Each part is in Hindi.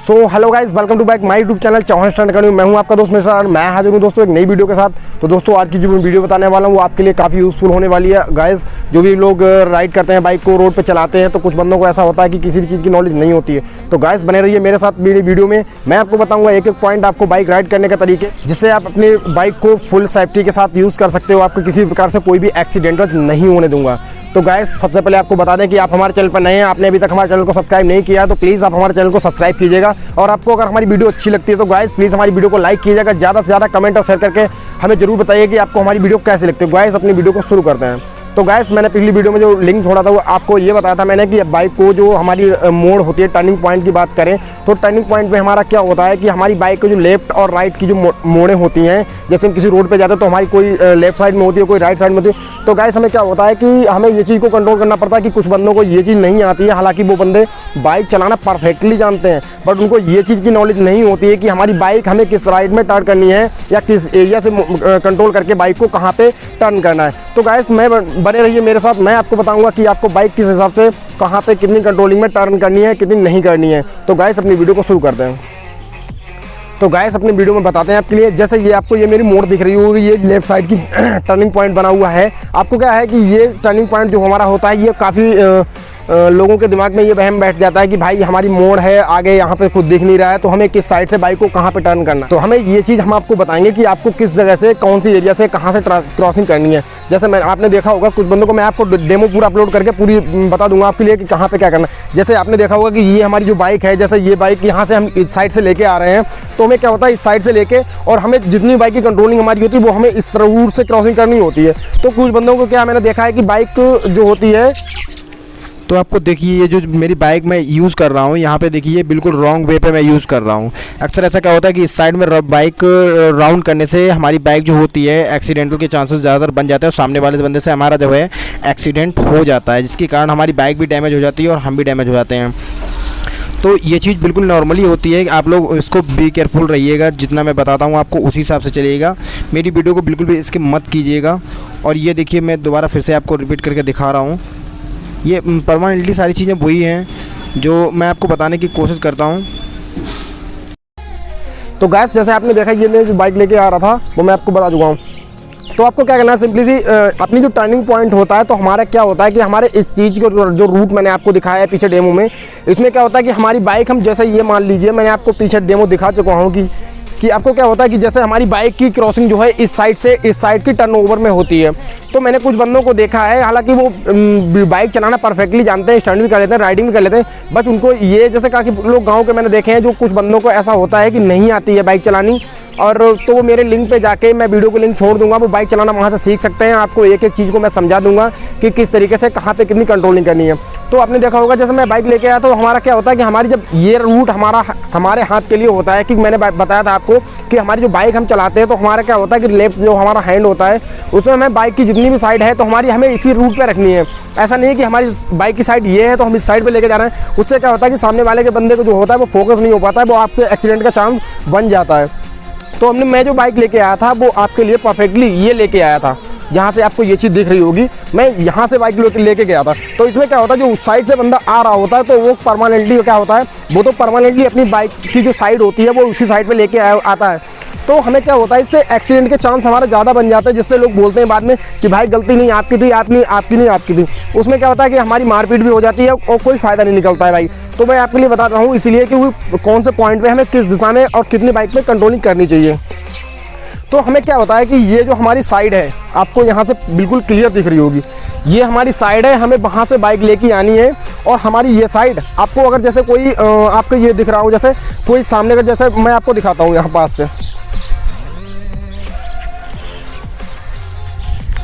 So hello guys, welcome to back my YouTube channel Chauhan stunt academy. मैं हूं आपका दोस्त मिश्रा, मैं हाजिर हूं दोस्तों एक नई वीडियो के साथ। तो दोस्तों आज की जो मैं वीडियो बताने वाला हूं वो आपके लिए काफ़ी यूज़फुल होने वाली है। गाइस जो भी लोग राइड करते हैं, बाइक को रोड पे चलाते हैं, तो कुछ बंदों को ऐसा होता है कि किसी भी चीज़ की नॉलेज नहीं होती है। तो गाइस बने रहिए मेरे साथ मेरी वीडियो में। मैं आपको बताऊँगा एक एक पॉइंट आपको बाइक राइड करने के तरीके, जिससे आप अपनी बाइक को फुल सेफ्टी के साथ यूज़ कर सकते हो। आपको किसी प्रकार से कोई भी एक्सीडेंटल नहीं होने दूंगा। तो गाइस सबसे पहले आपको बता दें कि आप हमारे चैनल पर नए हैं, आपने अभी तक हमारे चैनल को सब्सक्राइब नहीं किया तो प्लीज़ आप हमारे चैनल को सब्सक्राइब कीजिएगा। और आपको अगर हमारी वीडियो अच्छी लगती है तो गाइस प्लीज़ हमारी वीडियो को लाइक कीजिएगा। ज़्यादा से ज़्यादा कमेंट और शेयर करके हमें जरूर बताइए कि आपको हमारी वीडियो कैसी लगती है। गाइस अपनी वीडियो को शुरू करते हैं। तो गाइस मैंने पिछली वीडियो में जो लिंक छोड़ा था वो आपको ये बताया था मैंने कि बाइक को जो हमारी मोड़ होती है, टर्निंग पॉइंट की बात करें तो टर्निंग पॉइंट पे हमारा क्या होता है कि हमारी बाइक को जो लेफ्ट और राइट की जो मोड़ें होती हैं, जैसे हम किसी रोड पे जाते हैं तो हमारी कोई लेफ्ट साइड में होती है, कोई राइट साइड में होती है। तो गाइस हमें क्या होता है कि हमें ये चीज़ को कंट्रोल करना पड़ता है कि कुछ बंदों को ये चीज़ नहीं आती है। हालांकि वो बंदे बाइक चलाना परफेक्टली जानते हैं, बट उनको ये चीज़ की नॉलेज नहीं होती है कि हमारी बाइक हमें किस राइड में टर्न करनी है या किस एरिया से कंट्रोल करके बाइक को कहाँ पे टर्न करना है। तो गाइस बने रहिए मेरे साथ, मैं आपको बताऊंगा कि आपको बाइक किस हिसाब से कहाँ पे कितनी कंट्रोलिंग में टर्न करनी है, कितनी नहीं करनी है। तो गाइस अपनी वीडियो को शुरू करते हैं। तो गाइस अपनी वीडियो में बताते हैं आपके लिए। जैसे ये आपको ये मेरी मोड़ दिख रही होगी, ये लेफ्ट साइड की टर्निंग पॉइंट बना हुआ है। आपको क्या है कि ये टर्निंग पॉइंट जो हमारा होता है, ये काफ़ी लोगों के दिमाग में ये वहम बैठ जाता है कि भाई हमारी मोड़ है, आगे यहाँ पे कुछ दिख नहीं रहा है, तो हमें किस साइड से बाइक को कहाँ पे टर्न करना है। तो हमें ये चीज़ हम आपको बताएंगे कि आपको किस जगह से, कौन सी एरिया से, कहाँ से क्रॉसिंग करनी है। जैसे आपने देखा होगा कुछ बंदों को मैं आपको डेमो पूरा अपलोड करके पूरी बता दूंगा आपके लिए कि कहाँ पे क्या करना है। जैसे आपने देखा होगा कि ये हमारी जो बाइक है, जैसे ये बाइक यहाँ से हम इस साइड से लेके आ रहे हैं, तो हमें क्या होता है इस साइड से लेके, और हमें जितनी बाइक की कंट्रोलिंग हमारी होती है वो हमें इस रूट से क्रॉसिंग करनी होती है। तो कुछ बंदों को क्या मैंने देखा है कि बाइक जो होती है, तो आपको देखिए ये जो मेरी बाइक मैं यूज़ कर रहा हूँ, यहाँ पे देखिए बिल्कुल रॉन्ग वे पे मैं यूज़ कर रहा हूँ। अक्सर ऐसा क्या होता है कि इस साइड में बाइक राउंड करने से हमारी बाइक जो होती है एक्सीडेंटल के चांसेस ज़्यादातर बन जाते हैं और सामने वाले बंदे से हमारा जो है एक्सीडेंट हो जाता है, जिसके कारण हमारी बाइक भी डैमेज हो जाती है और हम भी डैमेज हो जाते हैं। तो ये चीज़ बिल्कुल नॉर्मली होती है। आप लोग इसको बी केयरफुल रहिएगा, जितना मैं बताता हूँ आपको उसी हिसाब से चलिएगा। मेरी वीडियो को बिल्कुल भी इसके मत कीजिएगा। और ये देखिए मैं दोबारा फिर से आपको रिपीट करके दिखा रहा हूँ, ये परमानेंटली सारी चीज़ें वही हैं जो मैं आपको बताने की कोशिश करता हूँ। तो गैस जैसे आपने देखा ये मैं जो बाइक लेके आ रहा था वो मैं आपको बता चुका हूँ। तो आपको क्या करना है, सिंपली सी अपनी जो टर्निंग पॉइंट होता है, तो हमारा क्या होता है कि हमारे इस चीज़ को जो रूट मैंने आपको दिखाया है पीछे डेमो में, इसमें क्या होता है कि हमारी बाइक हम जैसे ये मान लीजिए मैंने आपको पीछे डेमो दिखा चुका हूँ कि आपको क्या होता है कि जैसे हमारी बाइक की क्रॉसिंग जो है इस साइड से इस साइड की टर्नओवर में होती है। तो मैंने कुछ बंदों को देखा है, हालांकि वो बाइक चलाना परफेक्टली जानते हैं, स्टंट भी कर लेते हैं, राइडिंग भी कर लेते हैं, बस उनको ये जैसे काफ़ी लोग गांव के मैंने देखे हैं जो कुछ बंदों को ऐसा होता है कि नहीं आती है बाइक चलानी। और तो वो मेरे लिंक पे जाके, मैं वीडियो को लिंक छोड़ दूंगा, वो बाइक चलाना वहाँ से सीख सकते हैं। आपको एक एक चीज़ को मैं समझा दूंगा कि किस तरीके से कहाँ पे कितनी कंट्रोलिंग करनी है। तो आपने देखा होगा जैसे मैं बाइक लेके आया तो हमारा क्या होता है कि हमारी जब ये रूट हमारे हाथ के लिए होता है, कि मैंने बताया था आपको कि हमारी जो बाइक हम चलाते हैं तो हमारा क्या होता है कि लेफ्ट जो हमारा हैंड होता है उसमें हमें बाइक की जितनी भी साइड है तो हमें इसी रूट पे रखनी है। ऐसा नहीं है कि हमारी बाइक की साइड ये है तो हम इस साइड पे लेके जा रहे हैं। उससे क्या होता है कि सामने वाले के बंदे को जो होता है वो फोकस नहीं हो पाता है, वो आपसे एक्सीडेंट का चांस बन जाता है। तो मैं जो बाइक लेके आया था वो आपके लिए परफेक्टली ये लेके आया था, जहाँ से आपको ये चीज़ दिख रही होगी, मैं यहाँ से बाइक लेके गया था। तो इसमें क्या होता है, जो उस साइड से बंदा आ रहा होता है तो वो परमानेंटली क्या होता है, वो तो परमानेंटली अपनी बाइक की जो साइड होती है वो उसी साइड पे लेके आता है। तो हमें क्या होता है, इससे एक्सीडेंट के चांस हमारे ज़्यादा बन जाते हैं, जिससे लोग बोलते हैं बाद में कि भाई गलती नहीं आपकी थी, आपकी नहीं। उसमें क्या होता है कि हमारी मारपीट भी हो जाती है और कोई फ़ायदा नहीं निकलता है भाई। तो मैं आपके लिए बता रहा हूँ इसलिए कि वो कौन से पॉइंट पे हमें किस दिशा में और कितनी बाइक में कंट्रोलिंग करनी चाहिए। तो हमें क्या होता है कि ये जो हमारी साइड है, आपको यहाँ से बिल्कुल क्लियर दिख रही होगी, ये हमारी साइड है, हमें वहाँ से बाइक लेके आनी है। और हमारी ये साइड आपको अगर जैसे कोई आपको ये दिख रहा हो, जैसे कोई सामने का, जैसे मैं आपको दिखाता हूँ यहाँ पास से,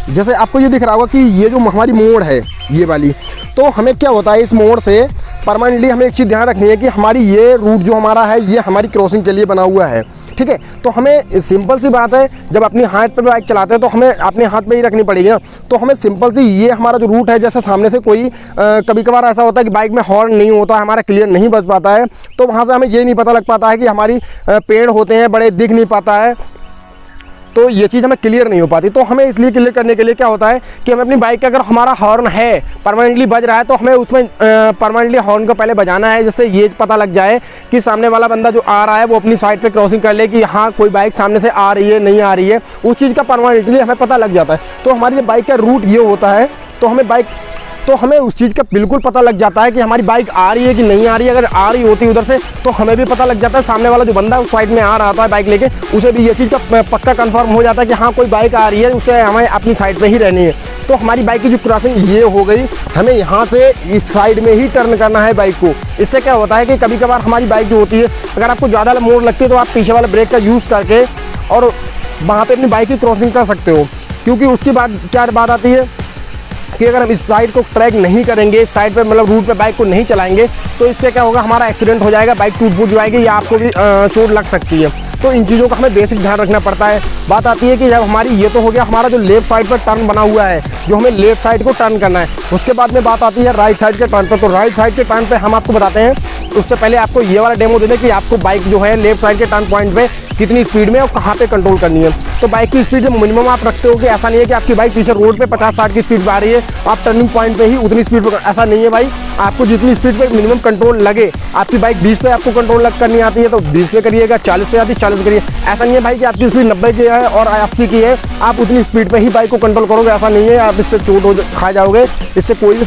जैसे आपको ये दिख रहा होगा कि ये जो हमारी मोड़ है ये वाली, तो हमें क्या होता है इस मोड़ से परमानेंटली हमें एक चीज़ ध्यान रखनी है कि हमारी ये रूट जो हमारा है ये हमारी क्रॉसिंग के लिए बना हुआ है, ठीक है। तो हमें सिंपल सी बात है, जब अपनी हाथ पर बाइक चलाते हैं तो हमें अपने हाथ पे ही रखनी पड़ेगी ना। तो हमें सिंपल सी ये हमारा जो रूट है, जैसे सामने से कोई कभी कभार ऐसा होता है कि बाइक में हॉर्न नहीं होता, हमारा क्लियर नहीं बज पाता है, तो वहाँ से हमें ये नहीं पता लग पाता है कि हमारी पेड़ होते हैं बड़े, दिख नहीं पाता है। तो ये चीज़ हमें क्लियर नहीं हो पाती। तो हमें इसलिए क्लियर करने के लिए क्या होता है कि हमें अपनी बाइक का अगर हमारा हॉर्न है परमानेंटली बज रहा है, तो हमें उसमें परमानेंटली हॉर्न को पहले बजाना है, जिससे ये पता लग जाए कि सामने वाला बंदा जो आ रहा है वो अपनी साइड पे क्रॉसिंग कर ले कि हाँ कोई बाइक सामने से आ रही है नहीं आ रही है, उस चीज़ का परमानेंटली हमें पता लग जाता है। तो हमारी जब बाइक का रूट ये होता है तो हमें उस चीज़ का बिल्कुल पता लग जाता है कि हमारी बाइक आ रही है कि नहीं आ रही है। अगर आ रही होती है उधर से तो हमें भी पता लग जाता है, सामने वाला जो बंदा उस साइड में आ रहा था बाइक लेके, उसे भी ये चीज़ का पक्का कंफर्म हो जाता है कि हाँ कोई बाइक आ रही है, उसे हमें अपनी साइड पे ही रहनी है। तो हमारी बाइक की जो क्रॉसिंग ये हो गई, हमें यहाँ से इस साइड में ही टर्न करना है बाइक को। इससे क्या होता है कि कभी कभार हमारी बाइक जो होती है, अगर आपको ज़्यादा मोड़ लगती है तो आप पीछे वाले ब्रेक का यूज़ करके और वहाँ पर अपनी बाइक की क्रॉसिंग कर सकते हो। क्योंकि उसकी बाद क्या बात आती है कि अगर हम इस साइड को ट्रैक नहीं करेंगे, इस साइड पे मतलब रूट पे बाइक को नहीं चलाएंगे, तो इससे क्या होगा, हमारा एक्सीडेंट हो जाएगा, बाइक टूट फूट जाएगी या आपको भी चोट लग सकती है। तो इन चीज़ों का हमें बेसिक ध्यान रखना पड़ता है। बात आती है कि जब हमारी ये तो हो गया हमारा जो लेफ्ट साइड पर टर्न बना हुआ है, जो हमें लेफ्ट साइड को टर्न करना है, उसके बाद में बात आती है राइट साइड के टर्न पर। तो राइट साइड के टर्न पर हम आपको बताते हैं, उससे पहले आपको ये वाला डेमो दे दें कि आपको बाइक जो है लेफ्ट साइड के टर्न पॉइंट पे कितनी स्पीड में और कहाँ पे कंट्रोल करनी है। तो बाइक की स्पीड जो मिनिमम आप रखते हो कि ऐसा नहीं है कि आपकी बाइक पीछे रोड पे 50-60 की स्पीड पे आ रही है, आप टर्निंग पॉइंट पे ही उतनी स्पीड पे, ऐसा नहीं है भाई। आपको जितनी स्पीड पे मिनिमम कंट्रोल लगे, आपकी बाइक 20 पे आपको कंट्रोल करनी आती है तो 20 पे करिएगा, 40 पे आती है 40 करिए। ऐसा नहीं है भाई कि आपकी स्पीड 90 की है और 80 की है, आप उतनी स्पीड पे ही बाइक को कंट्रोल करोगे, ऐसा नहीं है। आप इससे चोट खा जाओगे, इससे कोई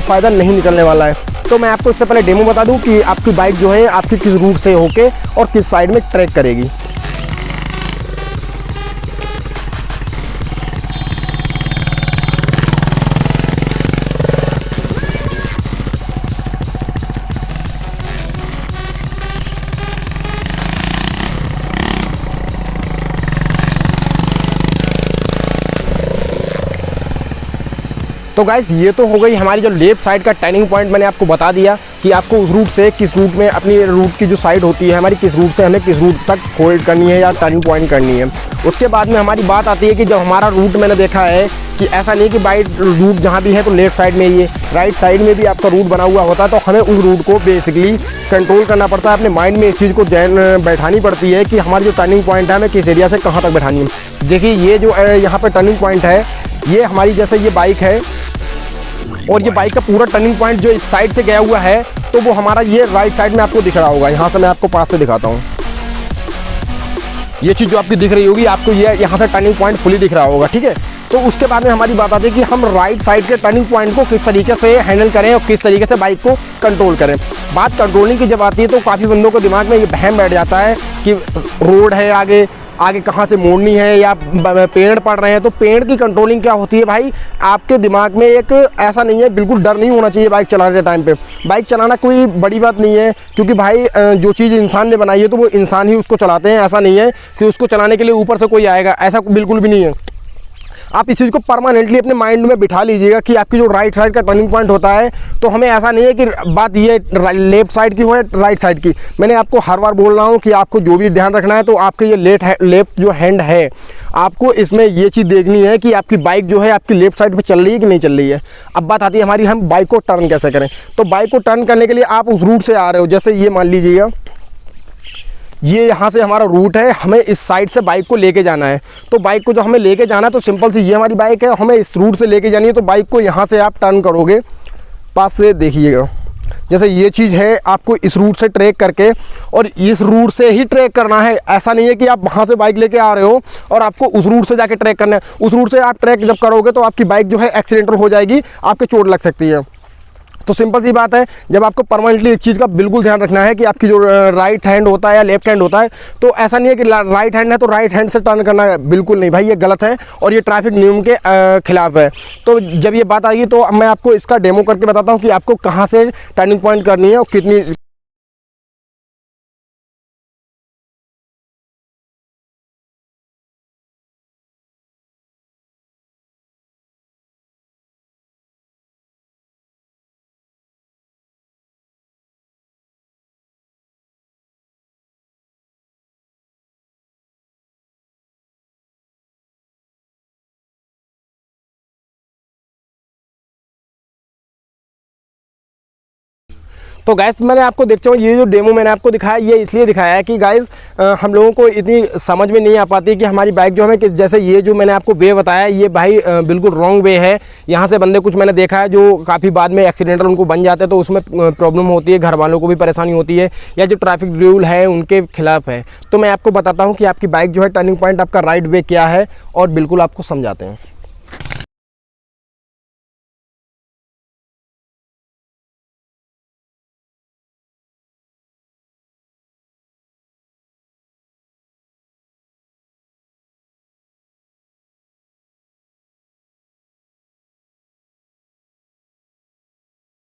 फ़ायदा नहीं निकलने वाला है। तो मैं आपको इससे पहले डेमो बता दूं कि आपकी बाइक जो है आपकी किस रूट से होके और किस साइड में ट्रैक करेगी। तो गाइस ये तो हो गई हमारी जो लेफ्ट साइड का टर्निंग पॉइंट, मैंने आपको बता दिया कि आपको उस रूट से किस रूट में अपनी रूट की जो साइड होती है हमारी, किस रूट से हमें किस रूट तक होल्ड करनी है या टर्निंग पॉइंट करनी है। उसके बाद में हमारी बात आती है कि जब हमारा रूट मैंने देखा है कि ऐसा नहीं कि बाइक रूट जहाँ भी है तो लेफ्ट साइड में ही है, राइट साइड में भी आपका रूट बना हुआ होता है, तो हमें उस रूट को बेसिकली कंट्रोल करना पड़ता है। अपने माइंड में इस चीज़ को बैठानी पड़ती है कि हमारी जो टर्निंग पॉइंट है हमें किस एरिया से कहाँ तक बैठानी है। देखिए ये जो यहाँ पर टर्निंग पॉइंट है, ये हमारी जैसे ये बाइक है और ये बाइक का पूरा टर्निंग पॉइंट जो इस साइड से गया हुआ है, तो वो हमारा ये राइट साइड में आपको दिख रहा होगा। यहाँ से मैं आपको पास से दिखाता हूँ, ये चीज़ जो आपकी दिख रही होगी आपको, ये यहाँ से टर्निंग पॉइंट फुली दिख रहा होगा, ठीक है। तो उसके बाद में हमारी बात आती है कि हम राइट साइड के टर्निंग पॉइंट को किस तरीके से हैंडल करें और किस तरीके से बाइक को कंट्रोल करें। बात कंट्रोलिंग की जब आती है तो काफ़ी बंदों को दिमाग में ये वहम बैठ जाता है कि रोड है आगे कहाँ से मोड़नी है या पेड़ पड़ रहे हैं। तो पेड़ की कंट्रोलिंग क्या होती है भाई, आपके दिमाग में एक ऐसा नहीं है, बिल्कुल डर नहीं होना चाहिए बाइक चलाने के टाइम पे। बाइक चलाना कोई बड़ी बात नहीं है, क्योंकि भाई जो चीज़ इंसान ने बनाई है तो वो इंसान ही उसको चलाते हैं। ऐसा नहीं है कि उसको चलाने के लिए ऊपर से कोई आएगा, ऐसा बिल्कुल भी नहीं है। आप इस चीज़ को परमानेंटली अपने माइंड में बिठा लीजिएगा कि आपकी जो राइट साइड का टर्निंग पॉइंट होता है, तो हमें ऐसा नहीं है कि बात ये लेफ्ट साइड की हो या राइट साइड की। मैंने आपको हर बार बोल रहा हूँ कि आपको जो भी ध्यान रखना है, तो आपके ये लेफ्ट जो हैंड है, आपको इसमें ये चीज़ देखनी है कि आपकी बाइक जो है आपकी लेफ्ट साइड पे चल रही है कि नहीं चल रही है। अब बात आती है हमारी, हम बाइक को टर्न कैसे करें। तो बाइक को टर्न करने के लिए आप उस रूट से आ रहे हो, जैसे ये मान लीजिएगा ये यहाँ से हमारा रूट है, हमें इस साइड से बाइक को लेके जाना है। तो बाइक को जो हमें लेके जाना है, तो सिंपल सी ये हमारी बाइक है, हमें इस रूट से लेके जानी है। तो बाइक को यहाँ से आप टर्न करोगे, पास से देखिएगा, जैसे ये चीज़ है, आपको इस रूट से ट्रैक करके और इस रूट से ही ट्रैक करना है। ऐसा नहीं है कि आप वहाँ से बाइक लेके आ रहे हो और आपको उस रूट से जाके ट्रैक करना है। उस रूट से आप ट्रैक जब करोगे तो आपकी बाइक जो है एक्सीडेंटल हो जाएगी, आपके चोट लग सकती है। तो सिंपल सी बात है, जब आपको परमानेंटली एक चीज़ का बिल्कुल ध्यान रखना है कि आपकी जो राइट हैंड होता है या लेफ्ट हैंड होता है, तो ऐसा नहीं है कि राइट हैंड है तो राइट हैंड से टर्न करना है, बिल्कुल नहीं भाई, ये गलत है और ये ट्रैफिक नियम के खिलाफ है। तो जब ये बात आएगी तो मैं आपको इसका डेमो करके बताता हूँ कि आपको कहाँ से टर्निंग पॉइंट करनी है और कितनी। तो गाइस मैंने आपको देखता हूँ ये जो डेमो मैंने आपको दिखाया ये इसलिए दिखाया है कि गाइस हम लोगों को इतनी समझ में नहीं आ पाती कि हमारी बाइक जो हमें कि जैसे ये जो मैंने आपको वे बताया ये भाई बिल्कुल रॉन्ग वे है। यहाँ से बंदे कुछ मैंने देखा है जो काफ़ी बाद में एक्सीडेंटल उनको बन जाते हैं, तो उसमें प्रॉब्लम होती है, घर वालों को भी परेशानी होती है, या जो ट्रैफिक रूल है उनके खिलाफ है। तो मैं आपको बताता हूँ कि आपकी बाइक जो है टर्निंग पॉइंट आपका राइट वे क्या है और बिल्कुल आपको समझाते हैं।